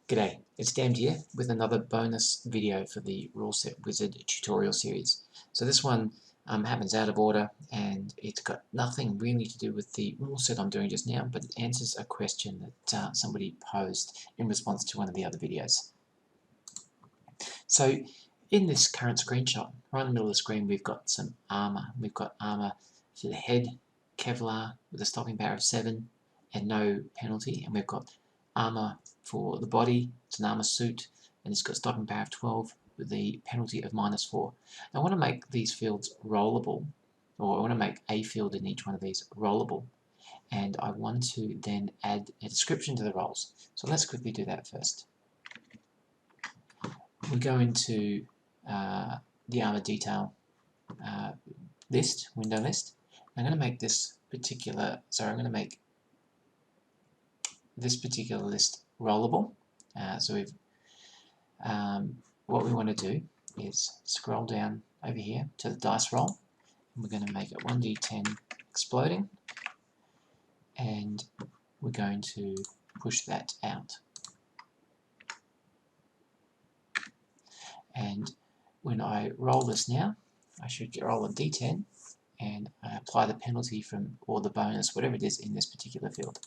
G'day, it's Damned here with another bonus video for the Ruleset Wizard tutorial series. So this one happens out of order and it's got nothing really to do with the rule set I'm doing just now, but it answers a question that somebody posed in response to one of the other videos. So in this current screenshot, right in the middle of the screen, we've got some armor. We've got armor for the head, Kevlar with a stopping power of 7 and no penalty, and we've got armor for the body. It's an armor suit and it's got stopping power of 12 with the penalty of -4. Now I want to make these fields rollable, or I want to make a field in each one of these rollable, and I want to then add a description to the rolls. So let's quickly do that first. We go into the armor detail list, window list. I'm going to make this particular, I'm going to make this particular list rollable. So we've, what we want to do is scroll down over here to the dice roll, and we're going to make it 1d10 exploding, and we're going to push that out. And when I roll this now, I should roll a d10 and apply the penalty from, or the bonus, whatever it is in this particular field.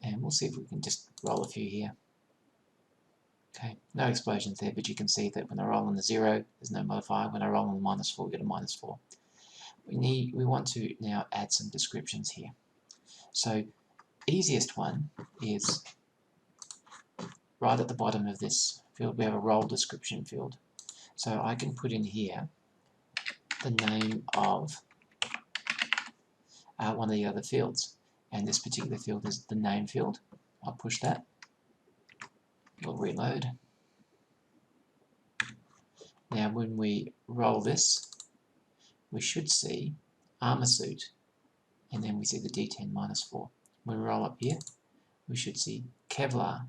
And we'll see if we can just roll a few here. Okay, no explosions there, but you can see that when I roll on the 0, there's no modifier. When I roll on the -4, we get a -4. We want to now add some descriptions here. So, easiest one is right at the bottom of this field. We have a roll description field. So I can put in here the name of one of the other fields, and this particular field is the name field. I'll push that. We'll reload. Now when we roll this, we should see armor suit, and then we see the d10 -4. When we roll up here, we should see Kevlar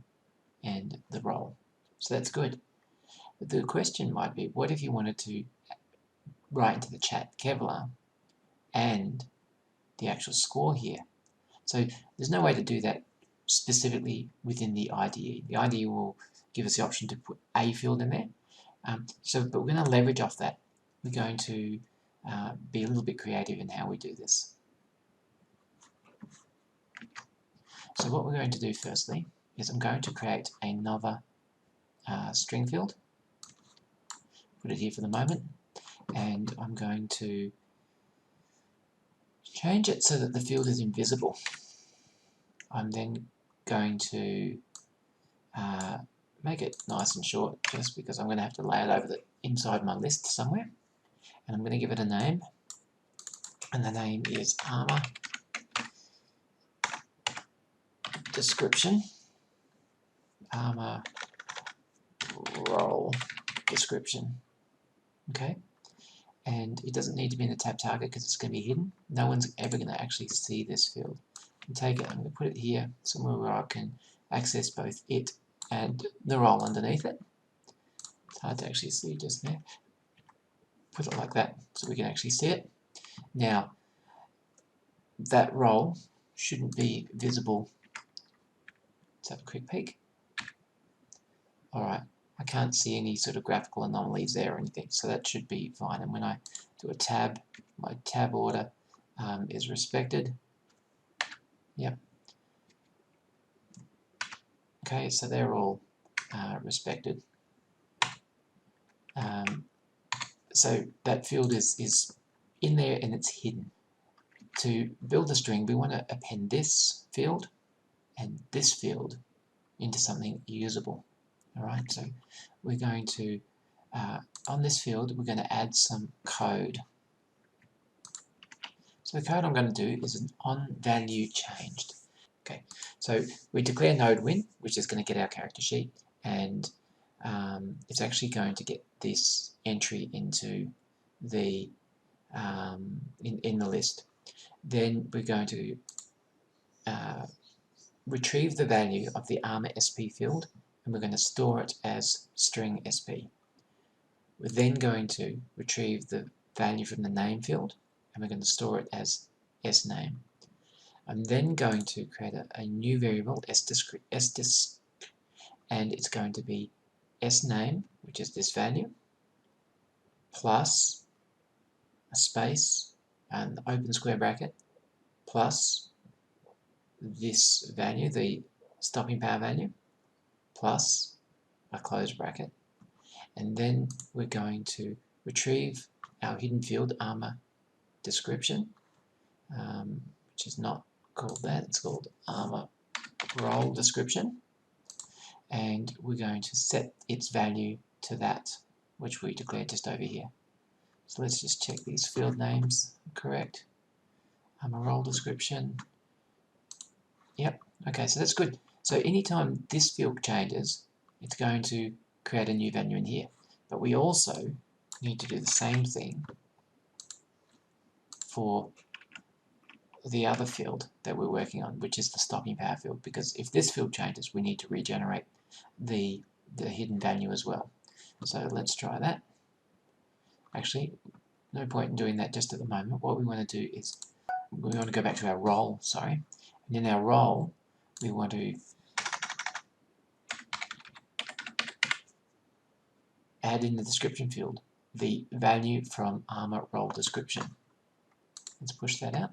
and the roll. So that's good. But the question might be, what if you wanted to write into the chat Kevlar and the actual score here? So there's no way to do that specifically within the IDE. The IDE will give us the option to put a field in there. But we're going to leverage off that. We're going to be a little bit creative in how we do this. So what we're going to do firstly is I'm going to create another string field. Put it here for the moment, and I'm going to change it so that the field is invisible. I'm then going to make it nice and short, just because I'm going to have to lay it over the inside my list somewhere, and I'm going to give it a name, and the name is armor description, armor roll description. Okay, and it doesn't need to be in the tab target because it's going to be hidden. No one's ever going to actually see this field. And take it, I'm going to put it here somewhere where I can access both it and the roll underneath it. It's hard to actually see just there. Put it like that so we can actually see it. Now, that roll shouldn't be visible. Let's have a quick peek. Alright, I can't see any sort of graphical anomalies there or anything, so that should be fine. And when I do a tab, my tab order is respected. Yep. Okay, so they're all respected. So that field is in there and it's hidden. To build a string, we want to append this field and this field into something usable. Alright, so we're going to, on this field, we're going to add some code. So the code I'm going to do is an onValueChanged. Okay, so we declare node win, which is going to get our character sheet, and it's actually going to get this entry into the in the list. Then we're going to retrieve the value of the armor SP field, and we're going to store it as string SP. We're then going to retrieve the value from the name field, and we're going to store it as sname. I'm then going to create a new variable, and it's going to be sname, which is this value, plus a space, and open square bracket, plus this value, the stopping power value, plus a close bracket. And then we're going to retrieve our hidden field armor description, which is not called that, it's called armor roll description. And we're going to set its value to that, which we declared just over here. So let's just check these field names are correct. Armor roll description. Yep, okay, so that's good. So anytime this field changes, it's going to create a new value in here. But we also need to do the same thing for the other field that we're working on, which is the stopping power field, because if this field changes, we need to regenerate the hidden value as well. So let's try that. Actually, no point in doing that just at the moment. What we want to do is we want to go back to our roll, sorry. And in our roll, we want to add in the description field the value from armor roll description. Let's push that out.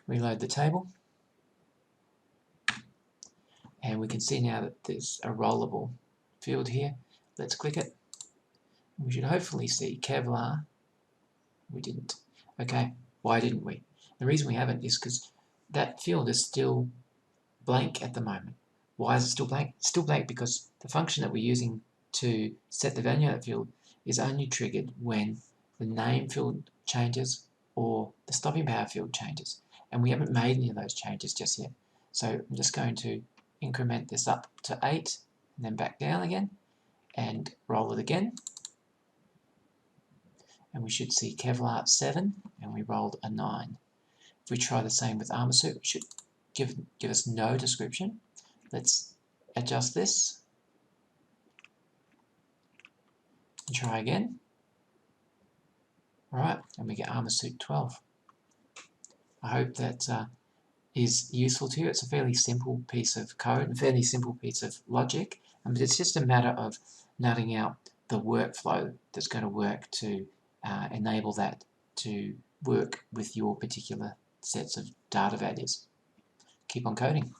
Reload the table. And we can see now that there's a rollable field here. Let's click it. We should hopefully see Kevlar. We didn't. Okay, why didn't we? The reason we haven't is because that field is still blank at the moment. Why is it still blank? It's still blank because the function that we're using to set the value of that field is only triggered when the name field changes or the stopping power field changes. And we haven't made any of those changes just yet. So I'm just going to increment this up to 8 and then back down again and roll it again. And we should see Kevlar 7 and we rolled a 9. If we try the same with armor suit, it should give us no description. Let's adjust this and try again. Alright, and we get armor suit 12. I hope that is useful to you. It's a fairly simple piece of code, a fairly simple piece of logic, but it's just a matter of nutting out the workflow that's going to work to enable that to work with your particular sets of data values. Keep on coding.